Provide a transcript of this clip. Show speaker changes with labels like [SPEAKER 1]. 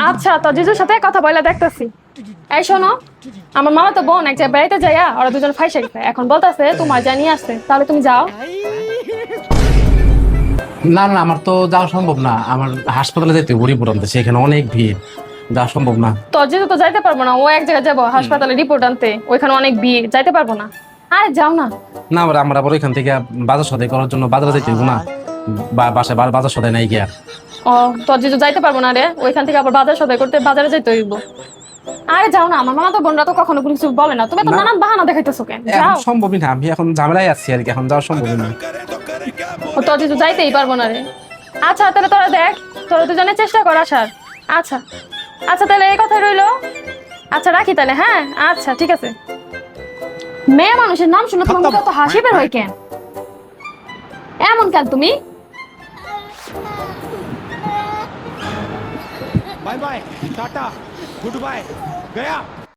[SPEAKER 1] আচ্ছা, তো জিজুর সাথে কথা বলে দেখতেছি। এই শোনো, আমার মামা তো বোন এক জায়গায় বেড়াইতে যাইয়া ওরা দুজন ফাইসা গেছে, এখন বলতেছে তোমার জানিয়ে আসছে, তাহলে তুমি যাও।
[SPEAKER 2] না না, আমার তো যাওয়া সম্ভব না। আমার হাসপাতালে যেতে রিপোর্ট আনতে, সেখানে অনেক ভিড়, যাওয়া সম্ভব না।
[SPEAKER 1] তো জিজু তো যাইতে পারবো না, ও এক জায়গায় যাবো হাসপাতালে রিপোর্ট আনতে, ওইখানে অনেক ভিড়, যাইতে পারবো না। আরে যাও না।
[SPEAKER 2] না, আমার আবার ওইখান থেকে বাজার সদাই করার জন্য বাজারে যেতে হইব না। বাসায় বাজার সদাই নাই গিয়া।
[SPEAKER 1] ও, তো জিজু যাইতে পারবো না রে, ওইখান থেকে আবার বাজার সদাই করতে বাজারে যাইতে হইব। আরে যাও না, আমার মামা তো বোনরা তো কখনো কোনো কিছু বলে না, তুমি তো
[SPEAKER 2] না।
[SPEAKER 1] নানান বাহানা দেখাইতেছো কেন,
[SPEAKER 2] এখন
[SPEAKER 1] যাও।
[SPEAKER 2] সম্ভবই না, আমি এখন ঝামেলায় আছি আর কি, এখন যাওয়া সম্ভবই না।
[SPEAKER 1] ও তো জিজু যাইতেই পারবো না রে। আচ্ছা তাহলে তোরা দেখ, তোরা দুজনে চেষ্টা কর আসার। আচ্ছা আচ্ছা, তাহলে এই কথা রইলো। আচ্ছা রাখি তাহলে, হ্যাঁ আচ্ছা ঠিক আছে। মেয়ে মানুষের নাম শুনে তোমার মুখে এত হাসি বের হয় কেন? এমন কেন তুমি?
[SPEAKER 3] Bye bye tata goodbye गया